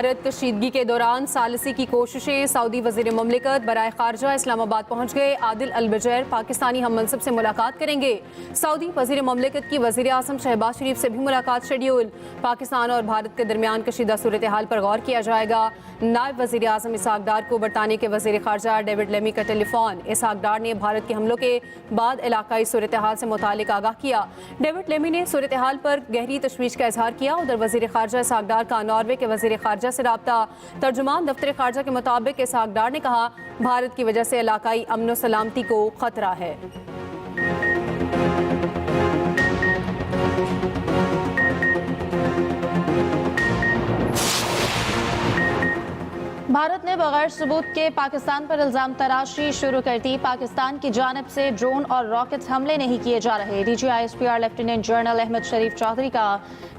भारत कशीदगी के दौरान सालिसी की कोशिशें। सऊदी वज़ीर ममलिकत बराए खारजा इस्लामाबाद पहुँच गए। आदिल अल बजैर पाकिस्तानी हम मनसब से मुलाकात करेंगे। सऊदी वज़ीर ममलिकत की वज़ीर आज़म शहबाज शरीफ से भी मुलाकात शेड्यूल। पाकिस्तान और भारत के दरमियान कशीदा सूरत हाल पर गौर किया जाएगा। नायब वज़ीर आज़म इसहाक डार को बरतानिया के वज़ीर खारजा डेविड लेमी का टेलीफोन। इसहाक डार ने भारत के हमलों के बाद इलाकाई सूरत हाल से मुतालिक आगाह किया। डेविड लेमी ने सूरत हाल पर गहरी तशवीश का इजहार किया। उधर वज़ीर खारजा इसहाक डार का नॉर्वे के वज़ीर खारजा से राब्ता। तर्जुमान दफ्तर खारजा के मुताबिक इसहाक डार ने कहा, भारत की वजह से इलाकाई अमन व सलामती को खतरा है। भारत ने बगैर सबूत के पाकिस्तान पर इल्जाम तराशी शुरू कर दी। पाकिस्तान की जानिब से ड्रोन और रॉकेट हमले नहीं किए जा रहे। DGISPR लेफ्टिनेंट जनरल अहमद शरीफ चौधरी का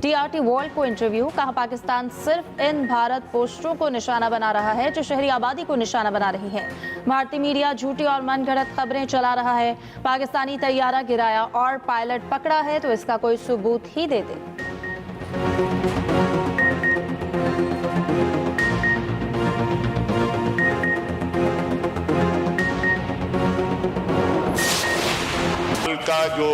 TRT वर्ल्ड को इंटरव्यू। कहा, पाकिस्तान सिर्फ इन भारत पोस्टरों को निशाना बना रहा है जो शहरी आबादी को निशाना बना रही है। भारतीय मीडिया झूठी और मनगढ़ंत खबरें चला रहा है। पाकिस्तानी तैयारा गिराया और पायलट पकड़ा है तो इसका कोई सबूत ही दे दे। का जो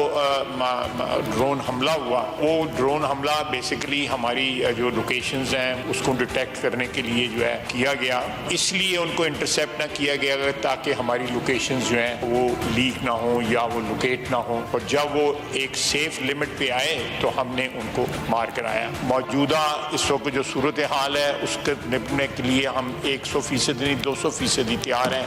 ड्रोन हमला हुआ, वो ड्रोन हमला बेसिकली हमारी जो लोकेशंस हैं उसको डिटेक्ट करने के लिए जो है किया गया। इसलिए उनको इंटरसेप्ट ना किया गया ताकि हमारी लोकेशंस जो हैं वो लीक ना हो या वो लोकेट ना हो। और जब वो एक सेफ लिमिट पे आए तो हमने उनको मार कराया। मौजूदा इस वक्त जो सूरत हाल है उसके निपटने के लिए हम 100% नहीं 200% तैयार हैं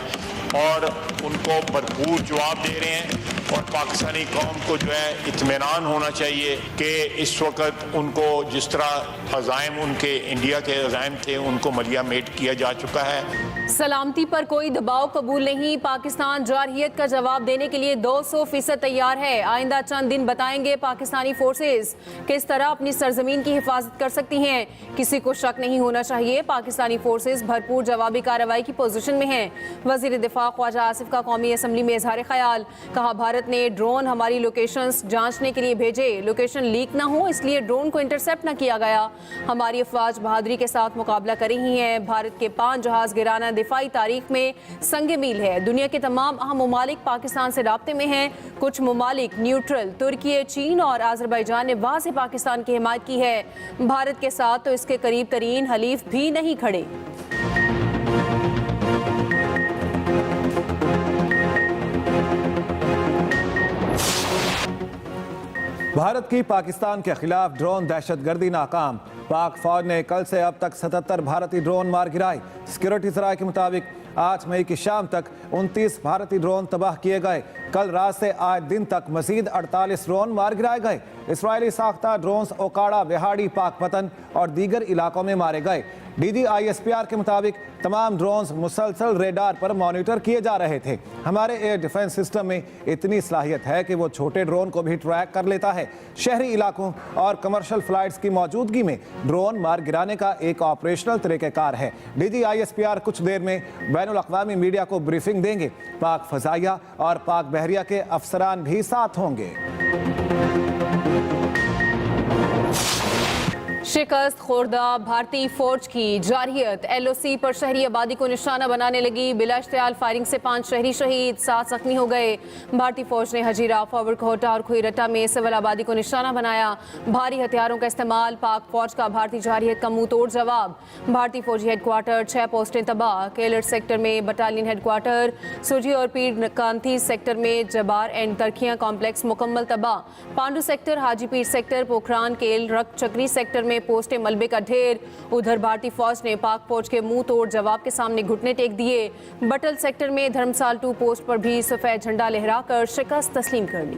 और उनको भरपूर जवाब दे रहे हैं। और पाकिस्तानी कौम को जो है इत्मीनान होना चाहिए कि इस वक्त उनको जिस तरह अज़ाइम उनके इंडिया के अज़ाइम थे उनको मलिया मेट किया जा चुका है। सलामती पर कोई दबाव कबूल नहीं। पाकिस्तान जारहियत का जवाब देने के लिए 200% तैयार है। आइंदा चंद दिन बताएंगे पाकिस्तानी फोर्सेस किस तरह अपनी सरजमीन की हिफाजत कर सकती हैं। किसी को शक नहीं होना चाहिए, पाकिस्तानी फोर्सेस भरपूर जवाबी कार्रवाई की पोजीशन में हैं। वजीर दिफा ख्वाजा आसिफ का कौमी असम्बली में इजहार ख्याल। कहा, भारत ने ड्रोन हमारी लोकेशंस जांचने के लिए भेजे। लोकेशन लीक ना हो इसलिए ड्रोन को इंटरसेप्ट न किया गया। हमारी अफवाज बहादुरी के साथ मुकाबला कर रही हैं। भारत के 5 जहाज गिराना दिफाई तारीख में संग मील है। दुनिया के तमाम अहम ममालिक पाकिस्तान से राब्ते में हैं। कुछ ममालिक न्यूट्रल तुर्की, चीन और आज़रबाईजान ने वाज़ेह पाकिस्तान की हिमायत की है। भारत के साथ तो इसके करीब तरीन हलीफ भी नहीं खड़े। भारत की पाकिस्तान के खिलाफ ड्रोन दहशतगर्दी नाकाम। पाक फौज ने कल से अब तक 77 भारतीय ड्रोन मार गिराए। सिक्योरिटी सराय के मुताबिक 8 मई की शाम तक 29 भारतीय ड्रोन तबाह किए गए। कल रात से आज दिन तक मजीद 48 ड्रोन मार गिराए गए। इसराइली साख्ता ड्रोन्स ओकाड़ा, बिहाड़ी, पाकपतन और दीगर इलाकों में मारे गए। DGISPR के मुताबिक तमाम ड्रोन्स मुसलसल रेडार पर मॉनिटर किए जा रहे थे। हमारे एयर डिफेंस सिस्टम में इतनी सलाहियत है कि वो छोटे ड्रोन को भी ट्रैक कर लेता है। शहरी इलाकों और कमर्शियल फ्लाइट्स की मौजूदगी में ड्रोन मार गिराने का एक ऑपरेशनल तरीक़ाकार है। DGISPR कुछ देर में बैनुल अक़वामी मीडिया को ब्रीफिंग देंगे। पाक फ़ज़ाइया और पाक बहरिया के अफसरान भी साथ होंगे। शिकस्त खुर्दा भारतीय फौज की जारहियत। LOC पर शहरी आबादी को निशाना बनाने लगी। बिला इश्तियाल फायरिंग से 5 शहरी शहीद, 7 जख्मी हो गए। भारतीय फौज ने हजीरा, फॉरवर्ड कोहटा और खुईरट्टा में सिविल आबादी को निशाना बनाया। भारी हथियारों का इस्तेमाल। पाक फौज का भारतीय जारहियत का मुंह तोड़ जवाब। भारतीय फौजी हेडक्वार्टर, 6 पोस्टें तबाह। केलर सेक्टर में बटालियन हेडक्वार्टर, सुजी और पीर कांती सेक्टर में जबार एंड तरखियां कॉम्प्लेक्स मुकम्मल तबाह। पांडू सेक्टर, हाजीपीर सेक्टर, पोखरान, केल, रक चक्री सेक्टर में पोस्टें मलबे का ढेर। उधर भारतीय फौज ने पाक फौज के मुंह तोड़ जवाब के सामने घुटने टेक दिए। बटल सेक्टर में धर्मसाल 2 पोस्ट पर भी सफेद झंडा लहराकर शिकस्त तस्लीम कर ली।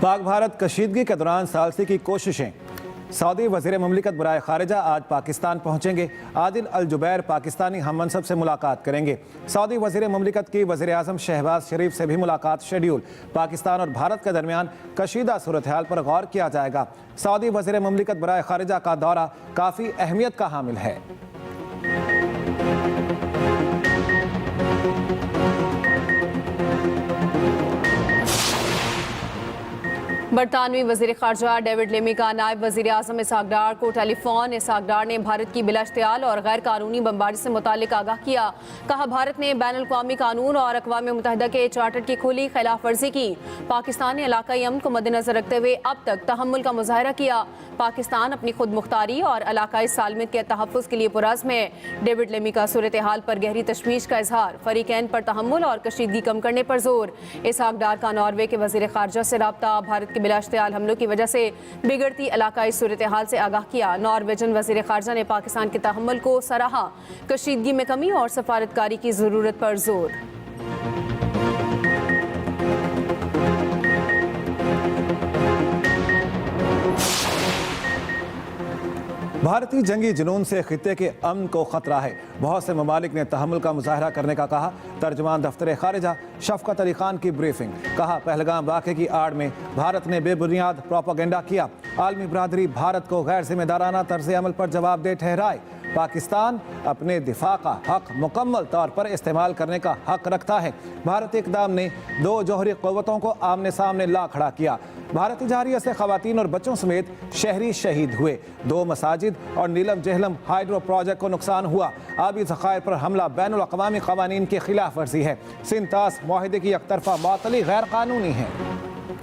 पाक भारत कशीदगी के दौरान सालसी की कोशिशें। सऊदी वज़ीर ममलिकत बराए खारजा आज पाकिस्तान पहुंचेंगे। आदिल अल जुबैर पाकिस्तानी हम मनसब से मुलाकात करेंगे। सऊदी वज़ीर ममलिकत की वज़ीर आज़म शहबाज शरीफ से भी मुलाकात शेड्यूल। पाकिस्तान और भारत के दरमियान कशीदा सूरत हाल पर गौर किया जाएगा। सऊदी वज़ीर ममलिकत बराए खारजा का दौरा काफ़ी अहमियत का हामिल है। बरतानवी वज़ीर ख़ारजा डेविड लेमी का नायब वज़ीर आज़म इसहाक डार को टेलीफोन। इसहाक डार ने भारत की बिलाश्तियाल और गैर कानूनी बमबारी से मुतालिक आगाह किया। कहा, भारत ने बैनुल-अक़वामी कानून और अक़वाम मुत्तहिदा के चार्टर की खुली खिलाफ वर्जी की। पाकिस्तान ने इलाकाई अमन को मद्देनज़र रखते हुए अब तक तहम्मुल का मुज़ाहरा किया। पाकिस्तान अपनी खुद मुख्तारी और इलाकाई सालमियत के तहफ़्फ़ुज़ के लिए पुरज़्म है। डेविड लेमी का सूरत हाल पर गहरी तशवीश का इजहार, फ़रीक़ैन पर तहम्मुल और कशीदगी कम करने पर जोर। इसहाक डार का नॉर्वे के वज़ीर ख़ारजा से राब्ता, भारत के बिलाश्तियाल हमलों की वजह से बिगड़ती इलाकाई सूरत हाल से आगाह किया। नॉर्वेजन वज़ीर ख़ारजा ने पाकिस्तान के तहम्मुल को सराहा, कशीदगी में कमी और सफारतकारी की ज़रूरत पर जोर। भारतीय जंगी जुनून से खित्ते के अमन को खतरा है। बहुत से ममालिक ने तहम्मुल का मुजाहरा करने का कहा। तर्जमान दफ्तर खारिजा शफकत अली खान की ब्रीफिंग। कहा, पहलगाम वाक़े की आड़ में भारत ने बेबुनियाद प्रोपेगेंडा किया। आलमी बरादरी भारत को गैर जिम्मेदाराना तर्ज अमल पर जवाबदेह ठहराए। पाकिस्तान अपने दिफा का हक मुकम्मल तौर पर इस्तेमाल करने का हक रखता है। भारतीय इक़दाम ने दो जौहरी क़ुव्वतों को आमने सामने ला खड़ा किया। भारतीय जहारिया से ख़वातीन और बच्चों समेत शहरी शहीद हुए। 2 मसाजिद और नीलम जहलम हाइड्रो प्रोजेक्ट को नुकसान हुआ। आबी ज़खायर पर हमला बैनुल-अक़वामी क़वानीन की खिलाफ वर्जी है। सिंतास मुआहिदे की एकतरफा मअतली गैर कानूनी है।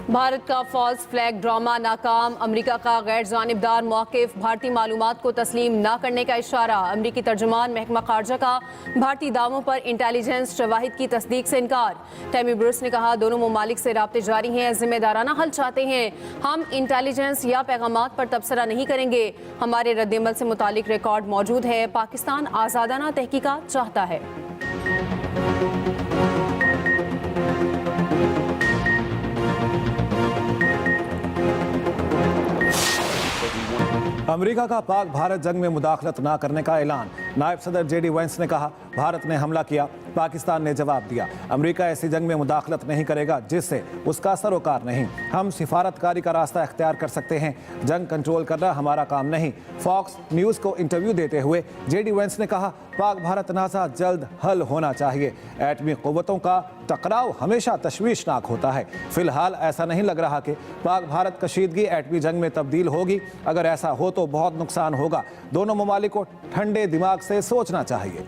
भारत का फॉल्स फ्लैग ड्रामा नाकाम। अमेरिका का गैर जानिबदार मौक़िफ़, भारतीय मालूमात को तस्लीम न करने का इशारा। अमेरिकी तर्जुमान महकमा ख़ारजा का भारतीय दावों पर इंटेलिजेंस शवाहिद की तस्दीक से इनकार। टैमी ब्रूस ने कहा, दोनों ममालिक से राब्ते जारी हैं, जिम्मेदाराना हल चाहते हैं। हम इंटेलिजेंस या पैगामात पर तबसरा नहीं करेंगे। हमारे रद्दमल से मुतालिक रिकॉर्ड मौजूद है। पाकिस्तान आज़ादाना तहकीकात चाहता है। अमेरिका का पाक भारत जंग में मुदाखलत ना करने का ऐलान। नायब सदर जेडी वेंस ने कहा, भारत ने हमला किया, पाकिस्तान ने जवाब दिया। अमेरिका ऐसी जंग में मुदाखलत नहीं करेगा जिससे उसका सरोकार नहीं। हम सिफारतकारी का रास्ता इख्तियार कर सकते हैं, जंग कंट्रोल करना हमारा काम नहीं। फॉक्स न्यूज़ को इंटरव्यू देते हुए जेडी वेंस ने कहा, पाक भारत तनाज़ा जल्द हल होना चाहिए। एटमी क़ुव्वतों का टकराव हमेशा तशवीशनाक होता है। फिलहाल ऐसा नहीं लग रहा कि पाक भारत कशीदगी एटमी जंग में तब्दील होगी। अगर ऐसा हो तो बहुत नुकसान होगा। दोनों ममालिक को ठंडे दिमाग से सोचना चाहिए।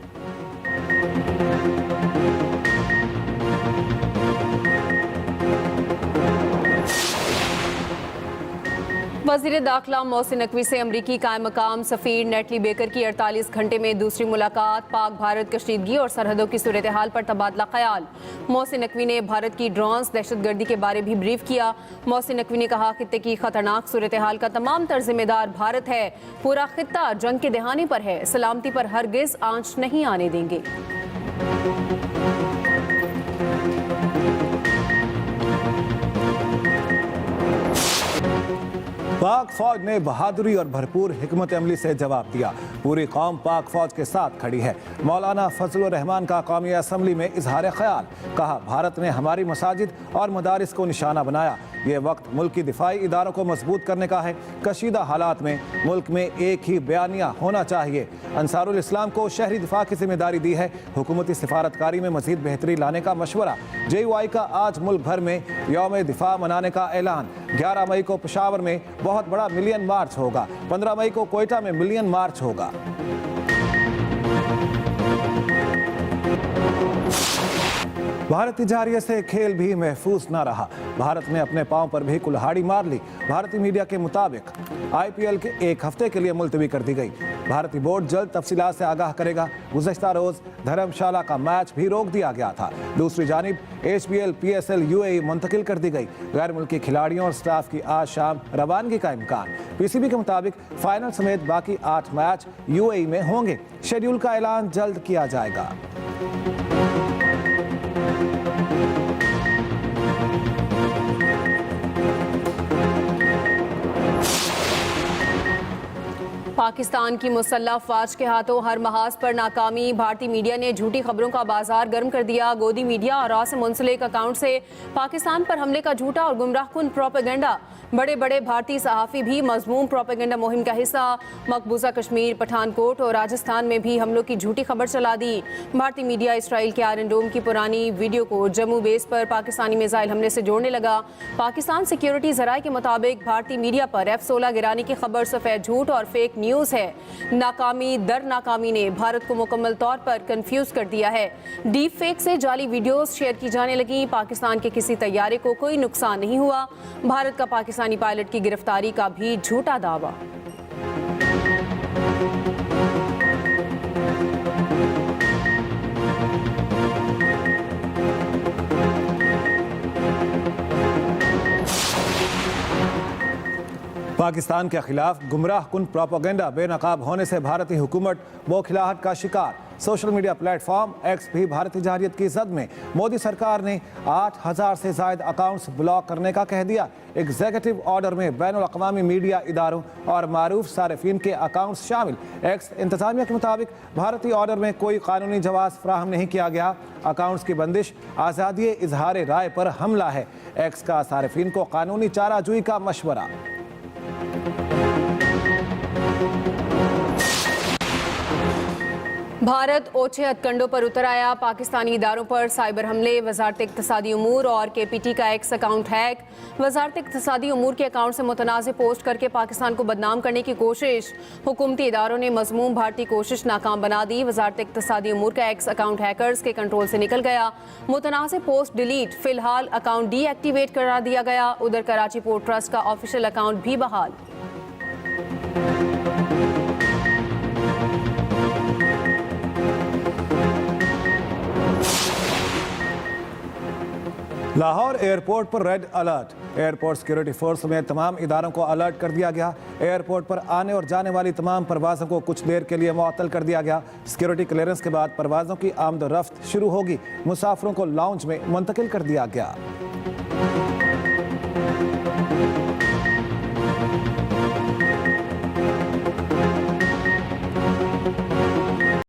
वज़ीर दाखिला मोहसिन नकवी से अमरीकी कायम मकाम सफ़ीर नेटली बेकर की 48 घंटे में दूसरी मुलाकात। पाक भारत कशीदगी और सरहदों की सूरत हाल पर तबादला ख्याल। मोहसिन नकवी ने भारत की ड्रोन्स दहशतगर्दी के बारे भी ब्रीफ किया। मोहसिन नकवी ने कहा, खित्ते की खतरनाक सूरत हाल का तमाम तर जिम्मेदार भारत है। पूरा खित्ता जंग के दहाने पर है। सलामती पर हरगिज आंच नहीं आने देंगे। पाक फौज ने बहादुरी और भरपूर हिकमत अमली से जवाब दिया। पूरी कौम पाक फौज के साथ खड़ी है। मौलाना फजलुर रहमान का कौमी असम्बली में इजहार ख्याल। कहा, भारत ने हमारी मसाजिद और मदारिस को निशाना बनाया। ये वक्त मुल्क की दिफाई इदारों को मजबूत करने का है। कशीदा हालात में मुल्क में एक ही बयानिया होना चाहिए। अंसारुल इस्लाम को शहरी दिफा की जिम्मेदारी दी है। हुकूमती सिफारतकारी में मजीद बेहतरी लाने का मशवरा। JUI का आज मुल्क भर में यौम दिफा मनाने का ऐलान। 11 मई को पेशावर में बहुत बड़ा मिलियन मार्च होगा। 15 मई को कोयटा में मिलियन मार्च होगा। भारतीय जहारिये से खेल भी महफूज न रहा। भारत ने अपने पांव पर भी कुल्हाड़ी मार ली। भारतीय मीडिया के मुताबिक IPL के 1 हफ्ते के लिए मुलतवी कर दी गई। भारतीय बोर्ड जल्द तफसीलात से आगाह करेगा। गुज़श्ता रोज धर्मशाला का मैच भी रोक दिया गया था। दूसरी जानिब HBL PSL UAE मुंतकिल कर दी गई। गैर मुल्की खिलाड़ियों और स्टाफ की आज शाम रवानगी का इम्कान। PCB के मुताबिक फाइनल समेत बाकी 8 मैच UAE में होंगे। शेड्यूल का ऐलान जल्द किया जाएगा। पाकिस्तान की मुसल्लह फौज के हाथों हर महाज पर नाकामी। भारतीय मीडिया ने झूठी खबरों का बाजार गर्म कर दिया। गोदी मीडिया और रॉ से मुंसलिक अकाउंट से पाकिस्तान पर हमले का झूठा और गुमराहकुन प्रोपेगेंडा। बड़े बड़े भारतीय सहाफ़ी भी मजमूम प्रोपेगेंडा मुहिम का हिस्सा। मकबूजा कश्मीर, पठानकोट और राजस्थान में भी हमलों की झूठी खबर चला दी। भारतीय मीडिया इसराइल के आयरन डोम की पुरानी वीडियो को जम्मू बेस पर पाकिस्तानी मिसाइल हमले से जोड़ने लगा। पाकिस्तान सिक्योरिटी जराये के मुताबिक भारतीय मीडिया पर F-16 गिराने की खबर सफेद झूठ और फेक न्यूज़ है। नाकामी दर नाकामी ने भारत को मुकम्मल तौर पर कंफ्यूज कर दिया है। डीप फेक से जाली वीडियोस शेयर की जाने लगी। पाकिस्तान के किसी तैयारे को कोई नुकसान नहीं हुआ। भारत का पाकिस्तानी पायलट की गिरफ्तारी का भी झूठा दावा। पाकिस्तान के खिलाफ गुमराह कुन प्रोपेगेंडा बेनकाब होने से भारतीय हुकूमत बौखलाहट का शिकार। सोशल मीडिया प्लेटफॉर्म एक्स भी भारतीय जारहियत की जद में। मोदी सरकार ने 8000 से ज्यादा अकाउंट्स ब्लॉक करने का कह दिया। एग्जीक्यूटिव ऑर्डर में बैनुल अक़वामी मीडिया इदारों और मारूफ सारिफिन के अकाउंट्स शामिल। एक्स इंतजामिया के मुताबिक भारतीय ऑर्डर में कोई कानूनी जवाब फराहम नहीं किया गया। अकाउंट्स की बंदिश आज़ादी इजहार राय पर हमला है। एक्स का सारिफिन को कानूनी चाराजोई का मशवरा। भारत ओछे हथकंडों पर उतर आया। पाकिस्तानी इदारों पर साइबर हमले। वजारत इक़्तिसादी उमूर और KPT का एक्स अकाउंट हैक। वजारत इक़्तिसादी उमूर के अकाउंट से मुतनाज़ पोस्ट करके पाकिस्तान को बदनाम करने की कोशिश। हुकूमती इदारों ने मज़मूम भारतीय कोशिश नाकाम बना दी। वजारत इक़्तिसादी उमूर का एक्स अकाउंट हैकर्स के कंट्रोल से निकल गया। मुतनाज़ पोस्ट डिलीट। फिलहाल अकाउंट डीएक्टिवेट करा दिया गया। उधर कराची पोर्ट ट्रस्ट का ऑफिशियल अकाउंट भी बहाल। लाहौर एयरपोर्ट पर red alert. Airport security force में तमाम इदारों को अलर्ट कर दिया गया। एयरपोर्ट पर आने और जाने वाली तमाम परवाज़ों को कुछ देर के लिए मुअत्तल कर दिया गया। सिक्योरिटी क्लियरेंस के बाद परवाज़ों की आमद रफ्त शुरू होगी। मुसाफिरों को लाउंज में मुंतकिल कर दिया गया।